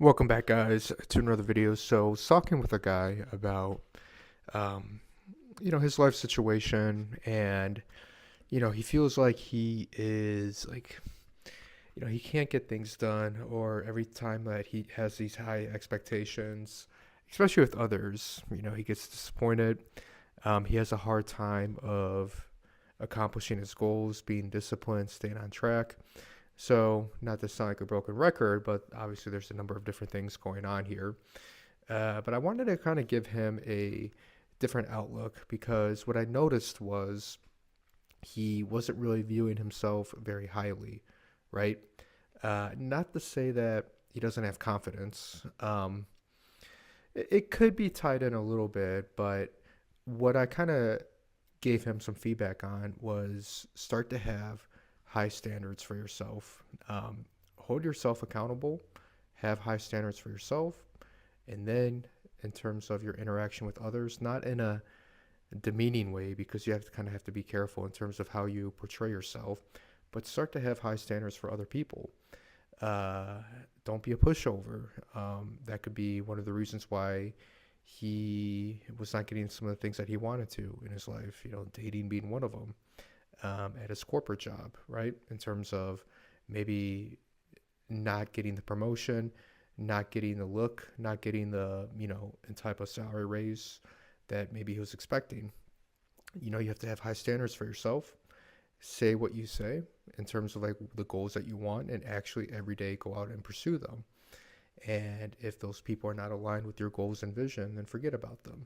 Welcome back, guys, to another video. So, I was talking with a guy about, um, his life situation, and he feels like he is like, he can't get things done, or every time that he has these high expectations, especially with others, he gets disappointed. He has a hard time of accomplishing his goals, being disciplined, staying on track. So, not to sound like a broken record, but obviously there's a number of different things going on here. But I wanted to kind of give him a different outlook because what I noticed was he wasn't really viewing himself very highly, right? Not to say that he doesn't have confidence. It could be tied in a little bit, but what I kind of gave him some feedback on was start to have high standards for yourself. Hold yourself accountable, have high standards for yourself, and then in terms of your interaction with others, not in a demeaning way because you have to kind of have to be careful in terms of how you portray yourself, but start to have high standards for other people. Uh, don't be a pushover. That could be one of the reasons why he was not getting some of the things that he wanted to in his life, dating being one of them, at his corporate job, right? In terms of maybe not getting the promotion, not getting the look, not getting the, type of salary raise that maybe he was expecting. You have to have high standards for yourself. Say what you say in terms of like the goals that you want and actually every day go out and pursue them. And if those people are not aligned with your goals and vision, then forget about them.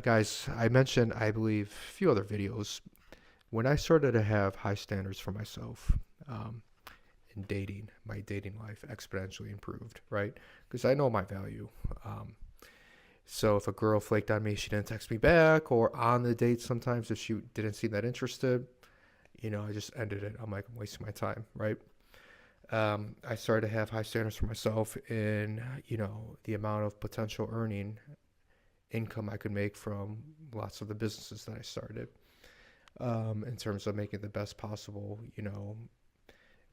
Guys, I mentioned, I believe, a few other videos. When I started to have high standards for myself, um, in dating, my dating life exponentially improved, right? Because I know my value. Um, so if a girl flaked on me, she didn't text me back, or on the date sometimes if she didn't seem that interested, I just ended it. I'm like, I'm wasting my time, right? I started to have high standards for myself in, the amount of potential earning income I could make from lots of the businesses that I started. In terms of making the best possible,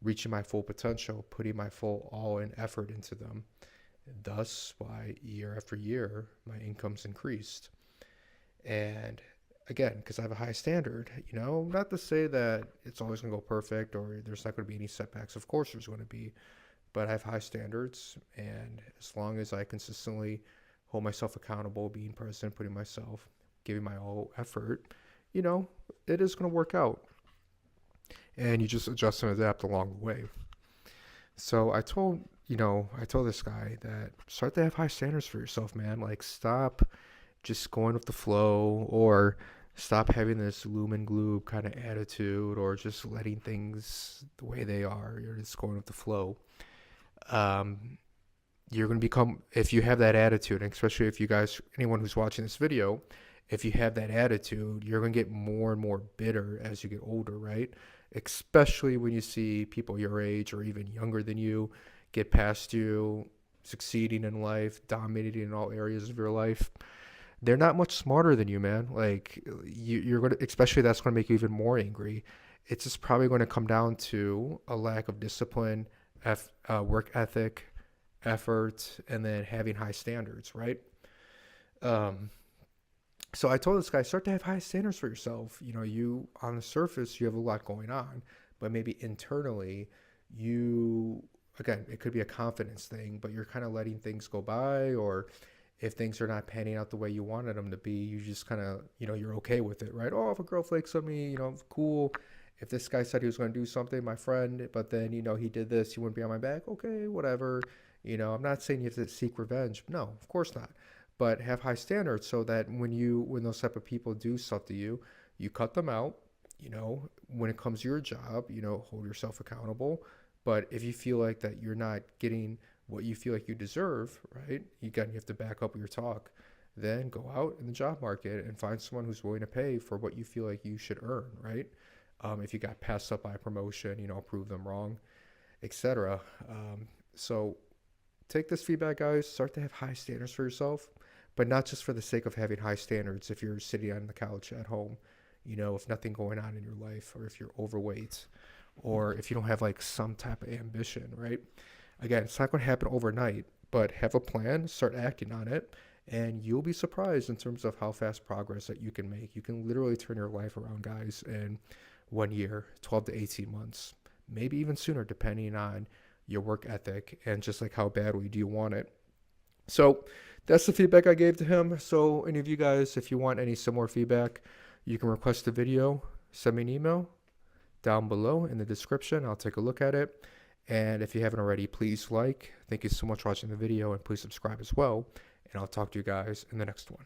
reaching my full potential, putting my full all in effort into them. Thus, why year after year, my income's increased. And again, because I have a high standard, not to say that it's always going to go perfect or there's not going to be any setbacks. Of course, there's going to be, but I have high standards. And as long as I consistently hold myself accountable, being present, putting myself, giving my all effort, you know, it is going to work out. And you just adjust and adapt along the way. So I told this guy that start to have high standards for yourself, man. Like, stop just going with the flow, or stop having this loom and gloom kind of attitude, or just letting things the way they are. You're just going with the flow. Um, you're going to become, if you have that attitude, and especially if you guys, anyone who's watching this video, if you have that attitude, you're going to get more and more bitter as you get older, right? Especially when you see people your age or even younger than you get past you, succeeding in life, dominating in all areas of your life. They're not much smarter than you, man. Like, you're going to, especially that's going to make you even more angry. It's just probably going to come down to a lack of discipline, work ethic, effort, and then having high standards, right? Um, so I told this guy, start to have high standards for yourself. You on the surface, you have a lot going on, but maybe internally, you, again, it could be a confidence thing, but you're kind of letting things go by, or if things are not panning out the way you wanted them to be, you just kind of, you're okay with it, right? Oh, if a girl flakes on me, cool. If this guy said he was going to do something, my friend, but then, he did this, he wouldn't be on my back. Okay, whatever. I'm not saying you have to seek revenge. No, of course not. But have high standards so that when those type of people do stuff to you, you cut them out. When it comes to your job, hold yourself accountable. But if you feel like that you're not getting what you feel like you deserve, right? You have to back up your talk. Then go out in the job market and find someone who's willing to pay for what you feel like you should earn, right? If you got passed up by a promotion, prove them wrong, etc. So take this feedback, guys. Start to have high standards for yourself, but not just for the sake of having high standards. If you're sitting on the couch at home, if nothing going on in your life, or if you're overweight, or if you don't have like some type of ambition, right? Again, it's not going to happen overnight, but have a plan, start acting on it, and you'll be surprised in terms of how fast progress that you can make. You can literally turn your life around, guys, in 1 year, 12 to 18 months, maybe even sooner, depending on your work ethic and just like how badly do you want it. So that's the feedback I gave to him. So any of you guys, if you want any similar feedback, you can request a video, send me an email down below in the description. I'll take a look at it. And if you haven't already, please like. Thank you so much for watching the video, and please subscribe as well. And I'll talk to you guys in the next one.